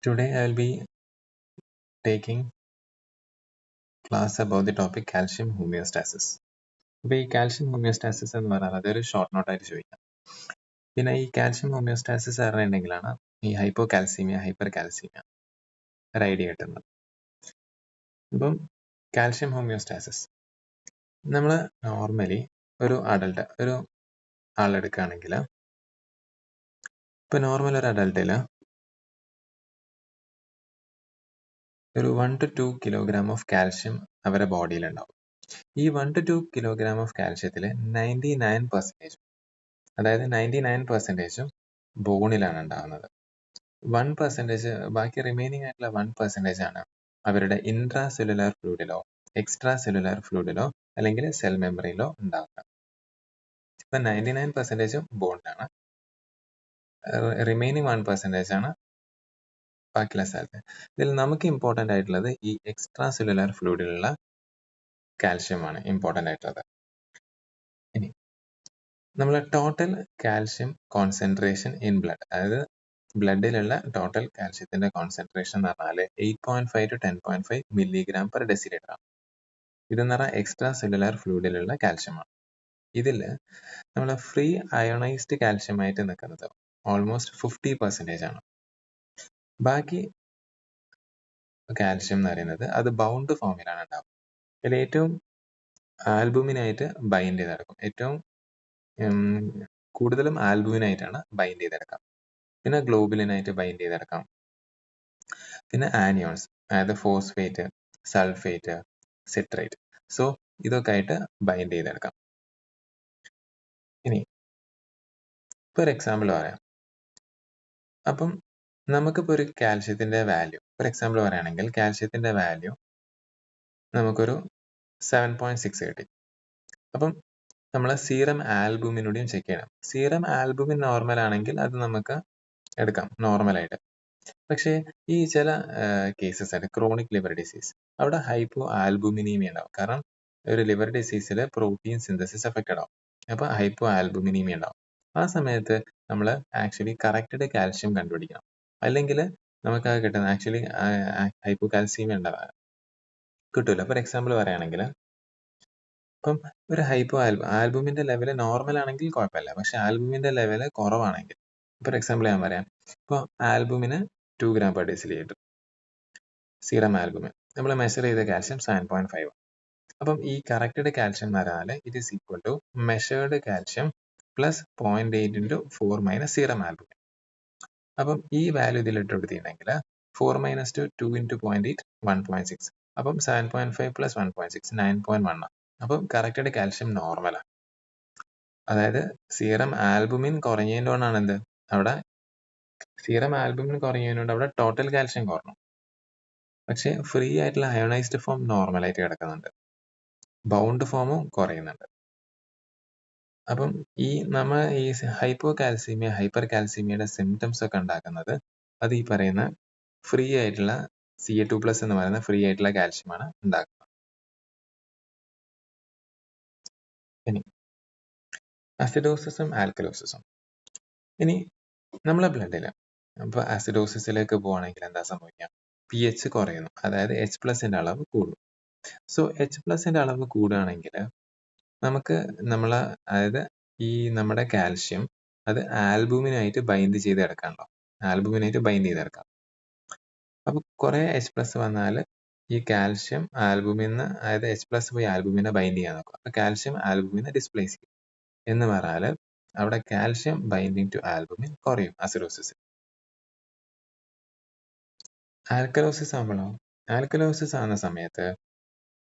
Today I will be taking class about the topic calcium homeostasis. അപ്പോൾ ഈ calcium homeostasis എന്ന് പറഞ്ഞാൽ അതൊരു ഷോർട്ട് നോട്ടായിട്ട് ചോദിക്കാം. പിന്നെ ഈ കാൽഷ്യം ഹോമിയോസ്റ്റാസിസ് അറിഞ്ഞിട്ടുണ്ടെങ്കിലാണ് ഈ ഹൈപ്പോ കാൽസീമിയ ഹൈപ്പർ കാൽസീമിയ ഒരു ഐഡിയ കിട്ടുന്നത്. അപ്പം കാൽഷ്യം ഹോമിയോസ്റ്റാസിസ് നമ്മൾ നോർമലി ഒരു ആളെടുക്കുകയാണെങ്കിൽ ഇപ്പോൾ നോർമൽ ഒരു അഡൾട്ടിൽ ഒരു 1 to 2 കിലോഗ്രാം ഓഫ് കാൽഷ്യം അവരുടെ ബോഡിയിലുണ്ടാവും. ഈ 1 to 2 കിലോഗ്രാം ഓഫ് കാൽഷ്യത്തിൽ 99%, അതായത് 99% ബോണിലാണ് ഉണ്ടാകുന്നത്. 1% ബാക്കി റിമൈനിങ് ആയിട്ടുള്ള 1% ആണ് അവരുടെ ഇൻട്രാ സെല്ലുലാർ ഫ്ലൂയിഡിലോ എക്സ്ട്രാ സെല്ലുലാർ ഫ്ലൂയിഡിലോ അല്ലെങ്കിൽ സെൽ മെമ്പറിയിലോ ഉണ്ടാകുക. ഇപ്പൊ 99% ബോണിലാണ്, റിമൈനിങ് 1% ആണ് ബാക്കിയുള്ള സ്ഥലത്ത്. ഇതിൽ നമുക്ക് ഇമ്പോർട്ടൻ്റ് ആയിട്ടുള്ളത് ഈ എക്സ്ട്രാ സെല്ലുലാർ ഫ്ലൂയിഡിലുള്ള കാൽഷ്യം ആണ് ഇമ്പോർട്ടൻ്റ് ആയിട്ടുള്ളത്. ഇനി നമ്മൾ total calcium concentration in blood, അതായത് ബ്ലഡിലുള്ള ടോട്ടൽ കാൽഷ്യത്തിന്റെ കോൺസെൻട്രേഷൻ എന്ന് പറഞ്ഞാൽ 8.5 to 10.5 മില്ലിഗ്രാം പെർ ഡെസിലിറ്റർ ആണ്. ഇതെന്ന് പറഞ്ഞാൽ എക്സ്ട്രാ സെല്ലുലാർ ഫ്ലൂയിഡിലുള്ള കാൽഷ്യമാണ്. ഇതിൽ നമ്മൾ ഫ്രീ അയോണൈസ്ഡ് കാൽഷ്യമായിട്ട് നിൽക്കുന്നത് ഓൾമോസ്റ്റ് 50% ആണ്. ബാക്കി കാൽഷ്യം എന്ന് പറയുന്നത് അത് ബൗണ്ട് ഫോമിലാണ് ഉണ്ടാവുക. ഇതിൽ ഏറ്റവും ആൽബുമിനായിട്ട് ബൈൻഡ് ചെയ്തെടുക്കും. ഏറ്റവും കൂടുതലും ആൽബുമിനായിട്ടാണ് ബൈൻഡ് ചെയ്തെടുക്കാം. പിന്നെ ഗ്ലോബുലിനായിട്ട് ബൈൻഡ് ചെയ്തെടുക്കാം. പിന്നെ ആനിയോൺസ്, അതായത് ഫോസ്ഫേറ്റ്, സൾഫേറ്റ്, സിട്രേറ്റ്. സോ ഇതൊക്കെ ആയിട്ട് ബൈൻഡ് ചെയ്തെടുക്കാം. ഇനി ഇപ്പൊ ഒരു എക്സാമ്പിൾ പറയാം. അപ്പം നമുക്കിപ്പോൾ ഒരു കാൽഷ്യത്തിന്റെ വാല്യൂ, ഫോർ എക്സാമ്പിൾ പറയുകയാണെങ്കിൽ കാൽഷ്യത്തിന്റെ വാല്യൂ നമുക്കൊരു 7.6 കിട്ടി. അപ്പം നമ്മൾ സീറം ആൽബുമിനോടെയും ചെക്ക് ചെയ്യണം. സീറം ആൽബുമിൻ നോർമൽ ആണെങ്കിൽ അത് നമുക്ക് എടുക്കാം നോർമലായിട്ട്. പക്ഷേ ഈ ചില കേസസ് ആണ് ക്രോണിക് ലിവർ ഡിസീസ്, അവിടെ ഹൈപ്പോ ആൽബുമിനീമിയ ഉണ്ടാവും. കാരണം ഒരു ലിവർ ഡിസീസിൽ പ്രോട്ടീൻ സിന്തസിസ് എഫക്റ്റഡ് ആവും. അപ്പൊ ഹൈപ്പോ ആൽബുമിനീമിയ ഉണ്ടാവും. ആ സമയത്ത് നമ്മൾ ആക്ച്വലി കറക്റ്റഡ് കാൽഷ്യം കണ്ടുപിടിക്കണം. അല്ലെങ്കിൽ നമുക്ക് അത് കിട്ടുന്നത് ആക്ച്വലി ഹൈപ്പോ കാൽസീമിയ ഉണ്ടാവാൻ കിട്ടൂല. ഫോർ എക്സാമ്പിൾ പറയുകയാണെങ്കിൽ ഇപ്പം ഒരു ഹൈപ്പോ ആൽബുമിന്റെ ലെവൽ നോർമൽ ആണെങ്കിൽ കുഴപ്പമില്ല. പക്ഷെ ആൽബുമിന്റെ ലെവൽ കുറവാണെങ്കിൽ, ഫോർ എക്സാമ്പിൾ ഞാൻ പറയാം, ഇപ്പോൾ albumin 2 gram per deciliter serum albumin, നമ്മൾ മെഷർ ചെയ്ത കാൽഷ്യം 7.5. അപ്പം ഈ കറക്റ്റഡ് കാൽഷ്യം എന്ന് പറഞ്ഞാൽ it is equal to measured calcium plus 0.8 into 4 minus serum albumin. അപ്പം ഈ വാല്യൂ ഇതിൽ ഇട്ട് കൊടുത്തിട്ടുണ്ടെങ്കിൽ 4 minus 2 into 0.8 1.6. അപ്പം 7.5 plus 1.6 9.1 ആണ്. അപ്പം കറക്റ്റഡ് കാൽഷ്യം നോർമലാണ്. അതായത് സീറം ആൽബുമിൻ കുറഞ്ഞതിൻ്റെകൊണ്ടാണ് എന്ത്, അവിടെ സീറം ആൽബുമിൻ കുറഞ്ഞതിനോട് അവിടെ ടോട്ടൽ കാൽഷ്യം കുറഞ്ഞു. പക്ഷെ ഫ്രീ ആയിട്ടുള്ള അയോണൈസ്ഡ് ഫോം നോർമലായിട്ട് കിടക്കുന്നുണ്ട്, ബൗണ്ട് ഫോമും കുറയുന്നുണ്ട്. അപ്പം നമ്മൾ ഈ ഹൈപ്പോ കാൽസീമിയ ഹൈപ്പർ കാൽസീമിയയുടെ സിംറ്റംസ് ഒക്കെ ഉണ്ടാക്കുന്നത് അത് ഈ പറയുന്ന ഫ്രീ ആയിട്ടുള്ള Ca2+ എന്ന് പറയുന്ന ഫ്രീ ആയിട്ടുള്ള കാൽഷ്യമാണ് ഉണ്ടാക്കുന്നത്. ഇനി അസിഡോസിസും ആൽക്കലോസിസും. ഇനി നമ്മളെ ബ്ലഡിൽ ഇപ്പോൾ അസിഡോസിസിലേക്ക് പോവുകയാണെങ്കിൽ എന്താ സംഭവിക്കുക, pH കുറയുന്നു, അതായത് H+ന്റെ അളവ് കൂടും. സോ H+ന്റെ അളവ് കൂടുകയാണെങ്കിൽ നമുക്ക് അതായത് ഈ നമ്മുടെ കാൽഷ്യം അത് ആൽബുമിനായിട്ട് ബൈൻഡ് ചെയ്ത് കിടക്കാനുണ്ടോ, ആൽബുമിനായിട്ട് ബൈൻഡ് ചെയ്ത് കിടക്കാം. അപ്പൊ കുറെ H+ വന്നാൽ ഈ കാൽഷ്യം ആൽബുമിന്ന്, അതായത് H+ പോയി ആൽബുമിനെ ബൈൻഡ് ചെയ്യാൻ നോക്കും. അപ്പൊ കാൽഷ്യം ആൽബുമിനെ ഡിസ്പ്ലേസ് ചെയ്യും. എന്ന് പറഞ്ഞാൽ അവിടെ കാൽഷ്യം ബൈൻഡിങ് ടു ആൽബുമിൻ കുറയും അസിഡോസിസ്. ആൽക്കലോസിസ് ആകുമ്പോഴോ, ആൽക്കലോസിസ് ആകുന്ന സമയത്ത്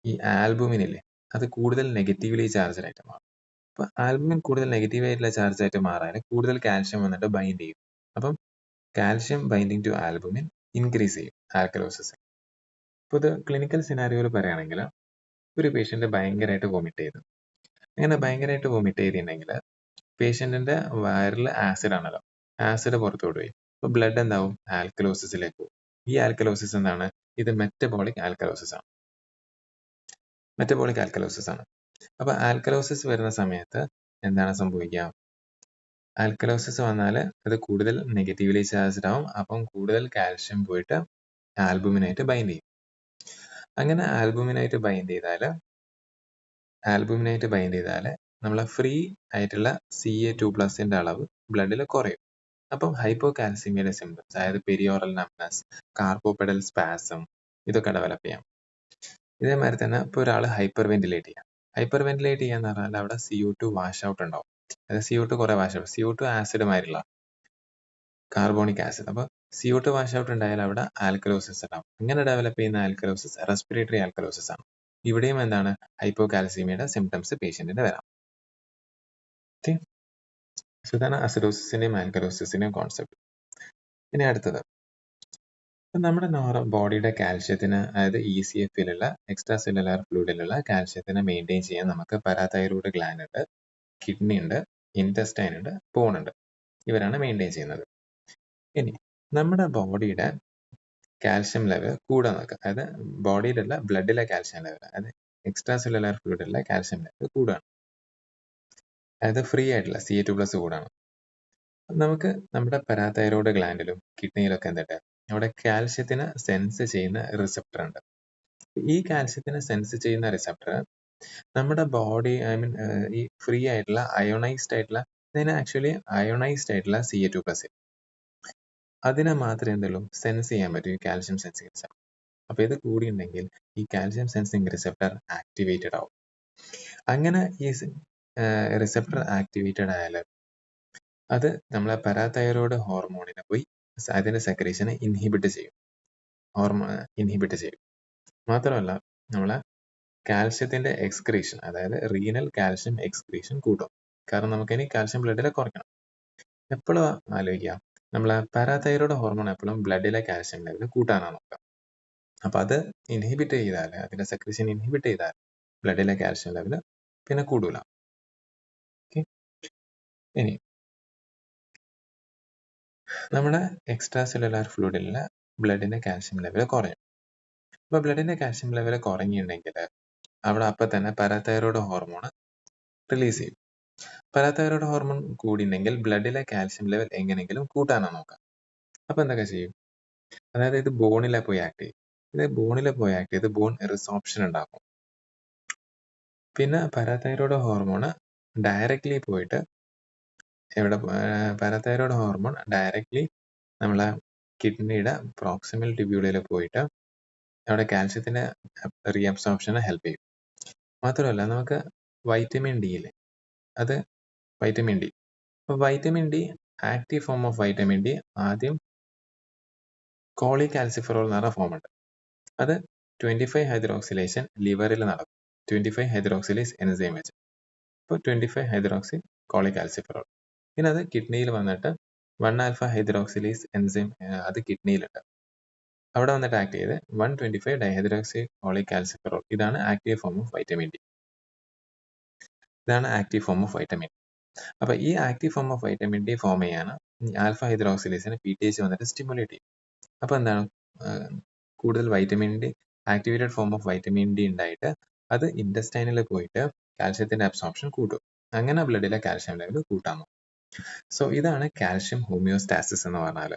ഈ ആൽബുമിനില്ലേ അത് കൂടുതൽ നെഗറ്റീവ്ലി ചാർജ്ഡ് ആയിട്ട് മാറും. അപ്പൊ ആൽബുമിൻ കൂടുതൽ നെഗറ്റീവ് ആയിട്ടുള്ള ചാർജ് ആയിട്ട് മാറാൻ കൂടുതൽ കാൽഷ്യം വന്നിട്ട് ബൈൻഡ് ചെയ്യും. അപ്പം calcium binding to albumin increase ചെയ്യും ആൽക്കലോസിസ്. ഇപ്പോൾ ഇത് ക്ലിനിക്കൽ സിനാരിയോയിൽ പറയുകയാണെങ്കിൽ ഒരു പേഷ്യന്റ് ഭയങ്കരമായിട്ട് വോമിറ്റ് ചെയ്തു. അങ്ങനെ ഭയങ്കരമായിട്ട് വോമിറ്റ് ചെയ്തിട്ടുണ്ടെങ്കിൽ പേഷ്യന്റിന്റെ വയറിൽ ആസിഡ് ആണല്ലോ, ആസിഡ് പുറത്തോട്ട് പോയി. അപ്പൊ ബ്ലഡ് എന്താവും, ആൽക്കലോസിസിലേക്ക് പോകും. ഈ ആൽക്കലോസിസ് എന്താണ്, ഇത് മെറ്റബോളിക് ആൽക്കലോസിസ് ആണ്. മെറ്റബോളിക് ആൽക്കലോസിസ് ആണ്. അപ്പൊ ആൽക്കലോസിസ് വരുന്ന സമയത്ത് എന്താണ് സംഭവിക്കുക, ആൽക്കലോസിസ് വന്നാൽ അത് കൂടുതൽ നെഗറ്റീവ്ലി ചാർജ്ഡ് ആവും. അപ്പം കൂടുതൽ കാൽഷ്യം പോയിട്ട് ആൽബുമിനായിട്ട് ബൈൻഡ് ചെയ്യും. അങ്ങനെ ആൽബുമിനായിട്ട് ബൈൻഡ് ചെയ്താൽ നമ്മളെ ഫ്രീ ആയിട്ടുള്ള Ca2+ അളവ് ബ്ലഡിൽ കുറയും. അപ്പം ഹൈപ്പോകാൽസ്യമയുടെ സിംറ്റംസ്, അതായത് പെരിയോറൽ നംബ്നസ്, കാർപ്പോപെഡൽ സ്പാസം, ഇതൊക്കെ ഡെവലപ്പ് ചെയ്യാം. ഇതേമാതിരി തന്നെ ഇപ്പോൾ ഒരാൾ ഹൈപ്പർ വെന്റിലേറ്റ് ചെയ്യാന്ന് പറഞ്ഞാൽ അവിടെ CO2 വാഷ് ഔട്ട് ഉണ്ടാവും. അതായത് CO2 കുറെ വാഷ് ഔട്ട്, CO2 ആസിഡ് മാതിരിയുള്ള കാർബോണിക് ആസിഡ്. അപ്പോൾ CO2 വാഷ് ഔട്ട് ഉണ്ടായാൽ അവിടെ ആൽക്കലോസിസ് ഉണ്ടാവും. അങ്ങനെ ഡെവലപ്പ് ചെയ്യുന്ന ആൽക്കലോസിസ് റെസ്പിറേറ്ററി ആൽക്കലോസിസ് ആണ്. ഇവിടെയും എന്താണ് ഹൈപ്പോകാൽസ്യമയുടെ സിംറ്റംസ് പേഷ്യന്റിന് വരാം. ഓക്കെ, ഇതാണ് അസിഡോസിസിന്റെയും ആൽക്കലോസിസിന്റെയും കോൺസെപ്റ്റ്. ഇനി അടുത്തത്, നമ്മുടെ ബോഡിയുടെ കാൽഷ്യത്തിന്, അതായത് ECFലുള്ള എക്സ്ട്രാ സെല്ലുലാർ ഫ്ലൂയിഡിലുള്ള കാൽഷ്യത്തിനെ മെയിൻറ്റെയിൻ ചെയ്യാൻ നമുക്ക് പാരാതൈറോയ്ഡ് ഗ്ലാൻഡ് ഉണ്ട്, കിഡ്നി ഉണ്ട്, ഇൻറ്റസ്റ്റൈൻ ഉണ്ട്, ബോൺ ഉണ്ട്. ഇവരാണ് മെയിൻറ്റെയിൻ ചെയ്യുന്നത്. ഇനി നമ്മുടെ ബോഡിയുടെ കാൽഷ്യം ലെവൽ കൂടാൻ നോക്കുക, അതായത് ബോഡിയിലുള്ള ബ്ലഡിലെ കാൽഷ്യം ലെവൽ, അതായത് എക്സ്ട്രാ സെല്ലുലാർ ഫ്ലൂയിഡിലെ കാൽഷ്യം ലെവൽ കൂടുകയാണ്, അതായത് ഫ്രീ ആയിട്ടുള്ള Ca2+ കൂടാണ്. നമുക്ക് നമ്മുടെ പാരാതൈറോയ്ഡ് ഗ്ലാൻഡിലും കിഡ്നിയിലൊക്കെ എന്തുണ്ട്, അവിടെ കാൽഷ്യത്തിനെ സെൻസ് ചെയ്യുന്ന റിസപ്റ്റർ ഉണ്ട്. ഈ കാൽഷ്യത്തിനെ സെൻസ് ചെയ്യുന്ന റിസപ്റ്റർ നമ്മുടെ ബോഡി, ഈ ഫ്രീ ആയിട്ടുള്ള അയോണൈസ്ഡ് ആയിട്ടുള്ള, ഇതിന് ആക്ച്വലി അയോണൈസ്ഡ് ആയിട്ടുള്ള Ca2+, അതിനെ മാത്രമേ എന്തുള്ളൂ സെൻസ് ചെയ്യാൻ പറ്റൂ, ഈ കാൽഷ്യം സെൻസിങ് റിസപ്റ്റർ. അപ്പൊ ഇത് കൂടിയുണ്ടെങ്കിൽ ഈ കാൽഷ്യം സെൻസിങ് റിസപ്റ്റർ ആക്ടിവേറ്റഡ് ആവും. അങ്ങനെ ഈ റിസപ്റ്റർ ആക്ടിവേറ്റഡ് ആയാൽ അത് നമ്മളെ പാരാതൈറോയ്ഡ് ഹോർമോണിനെ പോയി അതിന്റെ സെക്രീഷനെ ഇൻഹിബിറ്റ് ചെയ്യും. മാത്രമല്ല നമ്മളെ കാൽഷ്യത്തിന്റെ എക്സ്ക്രീഷൻ, അതായത് റീനൽ കാൽഷ്യം എക്സ്ക്രീഷൻ കൂട്ടും. കാരണം നമുക്കിനി കാൽഷ്യം ബ്ലഡിലെ കുറയ്ക്കണം. എപ്പോഴും ആലോചിക്കുക, നമ്മളെ പാരാതൈറോയ്ഡ് ഹോർമോൺ എപ്പോഴും ബ്ലഡിലെ കാൽഷ്യം ലെവൽ കൂട്ടാനാണ് നോക്കുക. അപ്പൊ അത് ഇൻഹിബിറ്റ് ചെയ്താൽ, അതിന്റെ സെക്രീഷൻ ഇൻഹിബിറ്റ് ചെയ്താൽ ബ്ലഡിലെ കാൽഷ്യം ലെവൽ പിന്നെ കൂടൂല. ഇനി നമ്മുടെ എക്സ്ട്രാ സെല്ലുലാർ ഫ്ലൂയിഡിലെ ബ്ലഡിന്റെ കാൽഷ്യം ലെവൽ കുറയും. അപ്പൊ ബ്ലഡിന്റെ കാൽഷ്യം ലെവൽ കുറഞ്ഞിട്ടുണ്ടെങ്കിൽ അവിടെ അപ്പൊ തന്നെ പാരാതൈറോയ്ഡ് ഹോർമോൺ റിലീസ് ചെയ്യും. പാരാതൈറോയ്ഡ് ഹോർമോൺ കൂടിയിട്ടുണ്ടെങ്കിൽ ബ്ലഡിലെ കാൽഷ്യം ലെവൽ എങ്ങനെയെങ്കിലും കൂട്ടാനാണ് നോക്കുക. അപ്പൊ എന്തൊക്കെ ചെയ്യും, അതായത് ഇത് ബോണിലെ പോയി ആക്ട് ചെയ്ത് ബോൺ റിസോർപ്ഷൻ ഉണ്ടാക്കും. പിന്നെ പാരാതൈറോയ്ഡ് ഹോർമോൺ ഡയറക്ട്ലി പോയിട്ട് പാരാതൈറോയ്ഡ് ഹോർമോൺ ഡയറക്ട്ലി നമ്മളെ കിഡ്നിയുടെ പ്രോക്സിമൽ ട്യൂബ്യൂളിൽ പോയിട്ട് അവിടെ കാൽഷ്യത്തിന്റെ റീഅബ്സോർപ്ഷനെ ഹെൽപ്പ് ചെയ്യും. മാത്രമല്ല നമുക്ക് വൈറ്റമിൻ ഡി ഇല്ലേ, അത് വൈറ്റമിൻ ഡി. അപ്പോൾ vitamin D, active form of vitamin D ആദ്യം കോളികാൽസിഫെറോൾ എന്ന് പറഞ്ഞ ഫോം ഉണ്ട്. അത് 25 ഹൈഡ്രോക്സിലേഷൻ ലിവറിൽ നടക്കും, 25 ഹൈഡ്രോക്സിലേസ് എൻസൈം വെച്ച്. അപ്പോൾ 25 ഹൈഡ്രോക്സി കോളികാൽസിഫെറോൾ. പിന്നെ അത് കിഡ്നിയിൽ വന്നിട്ട് 1 ആൽഫ ഹൈഡ്രോക്സിലേസ് എൻസൈം, അത് കിഡ്നിയിലുണ്ട്. അവിടെ വന്നിട്ട് ആക്ട് ചെയ്ത് 125 ഡൈഹൈഡ്രോക്സി കോളികാൽസിഫെറോൾ. ഇതാണ് active form of vitamin D. അപ്പൊ ഈ active form of vitamin D form ചെയ്യാന് ആൽഫ ഹൈഡ്രോക്സിലേസിന് PTH വന്നിട്ട് സ്റ്റിമുലേറ്റ് ചെയ്യും. അപ്പൊ എന്താണ്, കൂടുതൽ vitamin D, activated form of vitamin D ഉണ്ടായിട്ട് അത് ഇൻറ്റസ്റ്റൈനിൽ പോയിട്ട് കാൽഷ്യത്തിന്റെ അബ്സോർപ്ഷൻ കൂട്ടും. അങ്ങനെ ബ്ലഡിലെ കാൽഷ്യം ലെവൽ കൂട്ടാമോ. സോ ഇതാണ് കാൽഷ്യം ഹോമിയോസ്റ്റാസിസ് എന്ന് പറഞ്ഞാൽ.